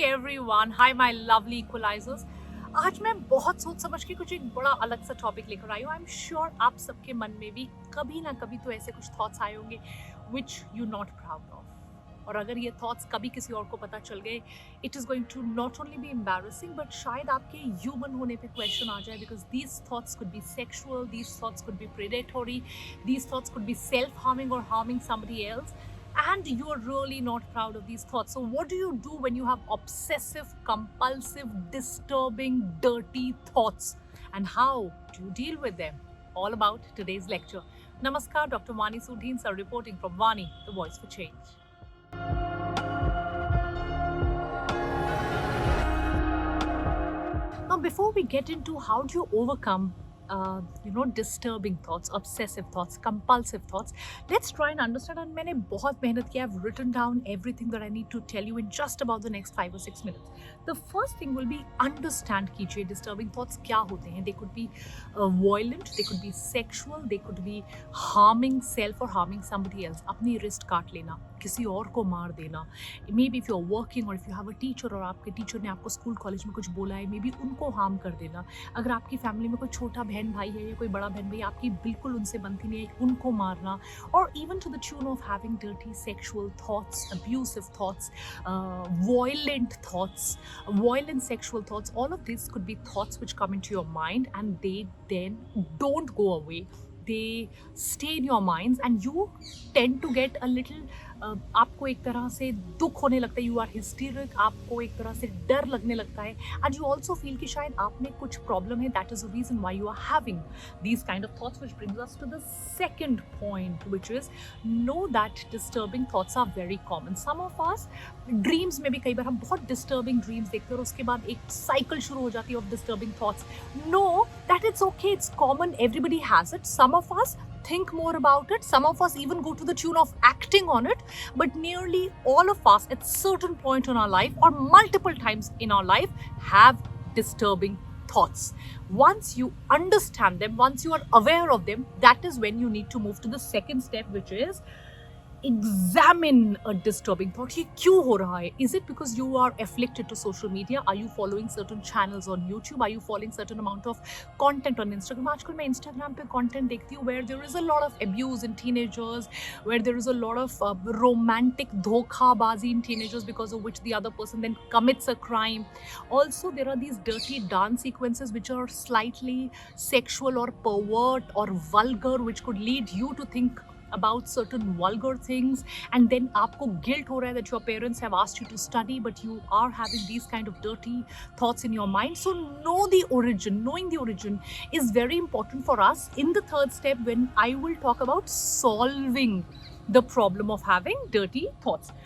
everyone, hi my lovely equalizers. आज मैं बहुत सोच समझ के कुछ एक बड़ा अलग सा टॉपिक लेकर आई हूँ. आई एम श्योर आप सबके मन में भी कभी ना कभी तो ऐसे कुछ थॉट्स आए होंगे which you not proud of. और अगर ये थॉट्स कभी किसी और को पता चल गए, it is going to not only be embarrassing but शायद आपके ह्यूमन होने पे क्वेश्चन आ जाए, because these thoughts could be sexual, these thoughts could be predatory, these thoughts could be self harming और harming somebody else, and you are really not proud of these thoughts. So what do you do when you have obsessive, compulsive, disturbing, dirty thoughts, and how do you deal with them? All about today's lecture. Namaskar, Dr. Vani Sood sir reporting from Vani, the voice for change. Now before we get into how do you overcome disturbing thoughts, obsessive thoughts, compulsive thoughts, let's try and understand. And मैंने बहुत मेहनत किया. I've written down everything that I need to tell you in just about the next 5 or 6 minutes. The first thing will be understand कीजिए disturbing thoughts क्या होते हैं. They could be violent, they could be sexual, they could be harming self or harming somebody else. अपनी wrist काट लेना, किसी और को मार देना. Maybe if you're working or if you have a teacher और आपके टीचर ने आपको स्कूल कॉलेज में कुछ बोला है, maybe उनको हार्म कर देना. अगर आपकी फैमिली में कोई छोटा बहन भाई है या कोई बड़ा बहन भाई आपकी बिल्कुल उनसे बनती नहीं है, उनको मारना. और even to the tune of having dirty sexual thoughts, abusive thoughts, violent thoughts, violent sexual thoughts, all of this could be thoughts which come into your mind and they then don't go away. They stay in your minds and you tend to get a little आपको एक तरह से दुख होने लगता है. You are historic, आपको एक तरह से डर लगने लगता है. एंड यू ऑल्सो फील कि शायद आप में कुछ प्रॉब्लम है. That is the reason why you are having these kind of thoughts, which brings us to the second point, which is no that disturbing thoughts are very common. Some of us dreams में भी कई बार हम बहुत disturbing dreams देखते हैं और उसके बाद एक साइकिल शुरू हो जाती है of disturbing thoughts. No, that it's okay, it's common, everybody has it. Some of us think more about it, some of us even go to the tune of acting on it, but nearly all of us at certain point in our life or multiple times in our life have disturbing thoughts. Once you understand them, once you are aware of them, that is when you need to move to the second step, which is examine a disturbing thought. ये क्यों हो रहा है? Is it because you are afflicted to social media? Are you following certain channels on YouTube? Are you following certain amount of content on Instagram? आजकल मैं Instagram पे content देखती हूँ where there is a lot of abuse in teenagers, where there is a lot of romantic धोखाबाजी in teenagers, because of which the other person then commits a crime. Also, there are these dirty dance sequences which are slightly sexual or pervert or vulgar, which could lead you to think about certain vulgar things, and then aapko guilt ho raha hai that your parents have asked you to study but you are having these kind of dirty thoughts in your mind. So knowing the origin is very important for us in the third step, when I will talk about solving the problem of having dirty thoughts.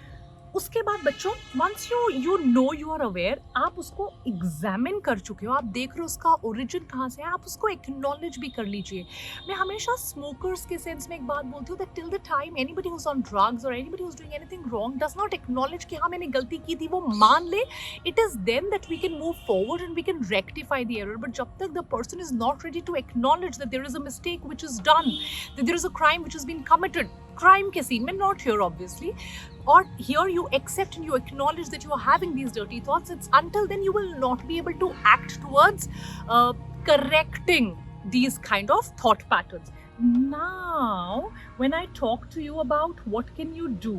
उसके बाद बच्चों, once you know, you are aware, आप उसको examine कर चुके हो, आप देख रहे हो उसका ओरिजिन कहाँ से है, आप उसको एक्नॉलेज भी कर लीजिए. मैं हमेशा स्मोकर्स के सेंस में एक बात बोलती हूँ that till the time anybody who's on drugs और anybody who's doing anything wrong does not acknowledge कि हाँ मैंने गलती की थी, वो मान ले, it is then that we can move forward and we can rectify the error. But जब तक the person is not ready to acknowledge that there is a mistake which is done, that there is a crime which is been committed, crime के scene में, not here obviously, or here you accept and you acknowledge that you are having these dirty thoughts, it's until then you will not be able to act towards correcting these kind of thought patterns. Now when I talk to you about what can you do,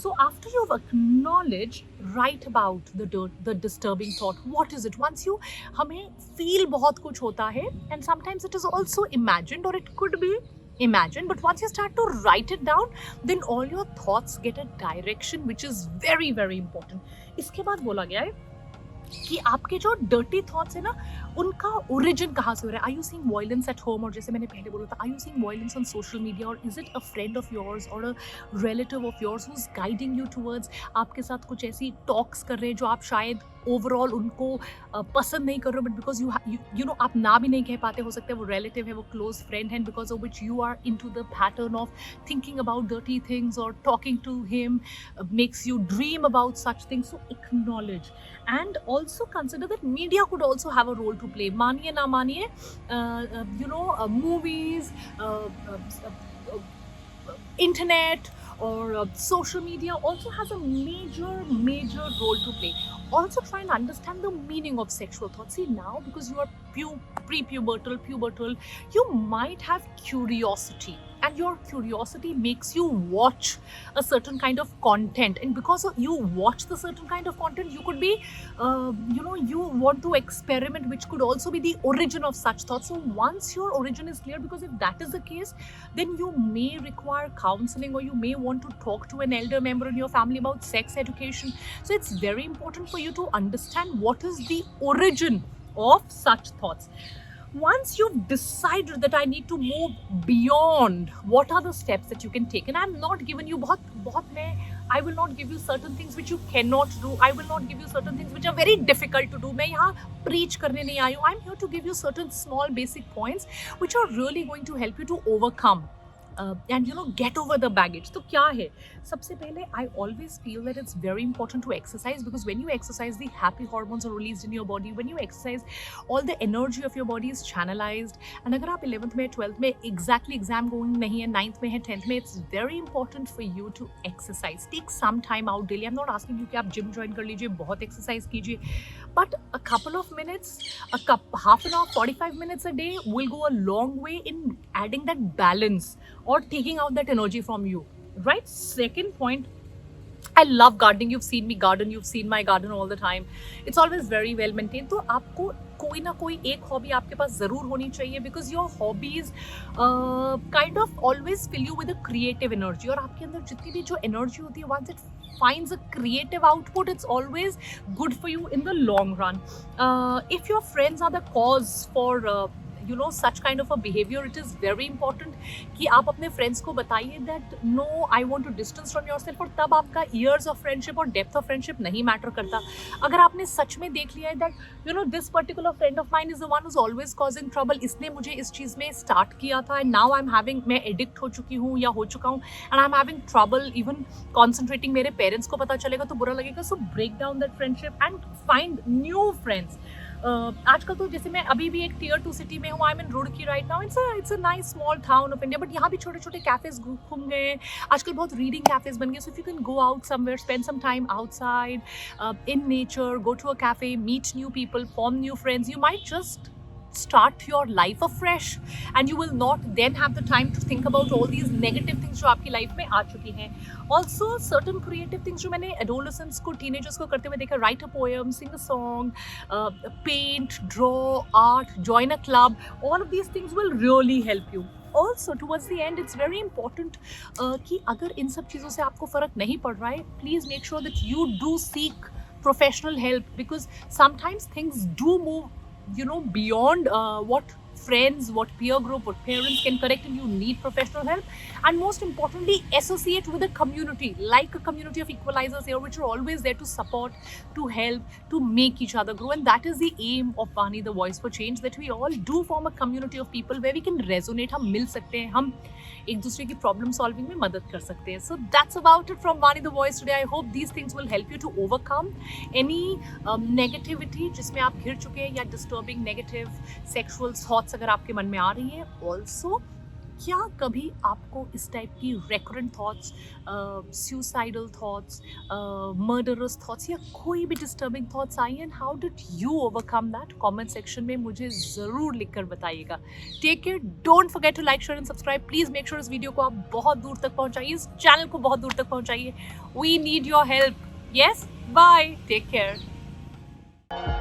so after you've acknowledged, write about the disturbing thought. What is it? Once you, हमें feel बहुत कुछ होता है and sometimes it is also imagined or it could be imagined, but once you start to write it down, then all your thoughts get a direction, which is very very important. इसके बाद बोला गया है कि आपके जो dirty thoughts है ना, उनका ओरिजिन कहाँ से हो रहा है. Are you seeing violence at home, और जैसे मैंने पहले बोला था, are you seeing violence on social media, और is it a friend of yours और a relative of yours who is guiding you towards, आपके साथ कुछ ऐसी टॉक्स कर रहे हैं जो आप शायद ओवरऑल उनको पसंद नहीं कर रहे हो, बट बिकॉज यू नो आप ना भी नहीं कह पाते, हो सकता है वो रिलेटिव है, वो क्लोज फ्रेंड है, because of which you are into the pattern of thinking about dirty things और talking to him makes you dream about such things. So acknowledge and also consider that media could also have a role to play. Maniye na maniye, movies, internet, or social media also has a major role to play. Also try and understand the meaning of sexual thoughts. See, now because you are pubertal, you might have curiosity, and your curiosity makes you watch a certain kind of content, and because you watch the certain kind of content, you could be you want to experiment, which could also be the origin of such thoughts. So once your origin is clear, because if that is the case, then you may require counseling, or you may want to talk to an elder member in your family about sex education. So it's very important for you to understand what is the origin of such thoughts. Once you've decided that I need to move beyond, what are the steps that you can take? And I'm not giving you I will not give you certain things which you cannot do. I will not give you certain things which are very difficult to do. मैं यहाँ preach करने नहीं आई हूँ. I'm here to give you certain small basic points which are really going to help you to overcome and get over the baggage. तो क्या है? सबसे पहले, I always feel that it's very important to exercise, because when you exercise, the happy hormones are released in your body. When you exercise, all the energy of your body is channelized. And अगर आप 11th में 12th में exactly exam going नहीं है, 9th में है, 10th में, it's very important for you to exercise. Take some time out daily. I'm not asking you कि आप gym join कर लीजिए, बहुत exercise कीजिए, but a couple of minutes, half an hour, 45 minutes a day will go a long way in adding that balance or taking out that energy from you, right? Second point, I love gardening. You've seen me garden. You've seen my garden all the time. It's always very well maintained. तो आपको कोई ना कोई एक hobby आपके पास जरूर होनी चाहिए, because your hobbies kind of always fill you with a creative energy. और आपके अंदर जितनी भी जो energy होती है, once it finds a creative output, it's always good for you in the long run. If your friends are the cause for such kind of a behavior, it is very important कि आप अपने friends को बताइए that no, I want to distance from yourself. और तब आपका years of friendship और depth of friendship नहीं matter करता. अगर आपने सच में देख लिया है that this particular friend of mine is the one who's always causing trouble, इसने मुझे इस चीज़ में start किया था, and now मैं addict हो चुकी हूँ या हो चुका हूँ, and I'm having trouble even concentrating, मेरे parents को पता चलेगा तो बुरा लगेगा. So break down that friendship and find new friends. आजकल तो जैसे मैं अभी भी एक tier 2 सिटी में हूँ, I am in Roorkee right now. It's a nice small town of India, but यहाँ भी छोटे छोटे कैफेज घूम गए हैं. आजकल बहुत रीडिंग कैफेज बन गए. So if you can go out somewhere, spend some time outside in nature, go to a cafe, meet new people, form new friends, you might just start your life afresh, and you will not then have the time to think about all these negative things जो आपकी life में आ चुकी हैं. Also certain creative things जो मैंने adolescents को, teenagers को करते हुए देखा, write a poem, sing a song, paint, draw, art, join a club, all of these things will really help you. Also towards the end, it's very important कि अगर इन सब चीज़ों से आपको फ़र्क नहीं पड़ रहा है, please make sure that you do seek professional help, because sometimes things do move beyond what friends, what peer group, what parents can correct, and you need professional help. And most importantly, associate with a community, like a community of equalizers here, which are always there to support, to help, to make each other grow. And that is the aim of Vani, the voice for change, that we all do form a community of people where we can resonate, हम मिल सकते हैं, हम एक दूसरे की problem solving में मदद कर सकते हैं. So that's about it from Vani the voice today. I hope these things will help you to overcome any negativity जिसमें आप घिर चुके हैं, या डिस्टर्बिंग नेगेटिव सेक्सुअल थॉट्स अगर आपके मन में आ रही है. ऑल्सो क्या कभी आपको इस टाइप की recurrent thoughts, suicidal thoughts, murderous thoughts, या कोई भी डिस्टर्बिंग थॉट्स आई, and how did you overcome that? Comment section में मुझे ज़रूर लिखकर बताइएगा. Take care, don't forget to like, share and subscribe. Please make sure इस वीडियो को आप बहुत दूर तक पहुंचाइए, इस चैनल को बहुत दूर तक पहुंचाइए. We need your help. Yes, bye, take care.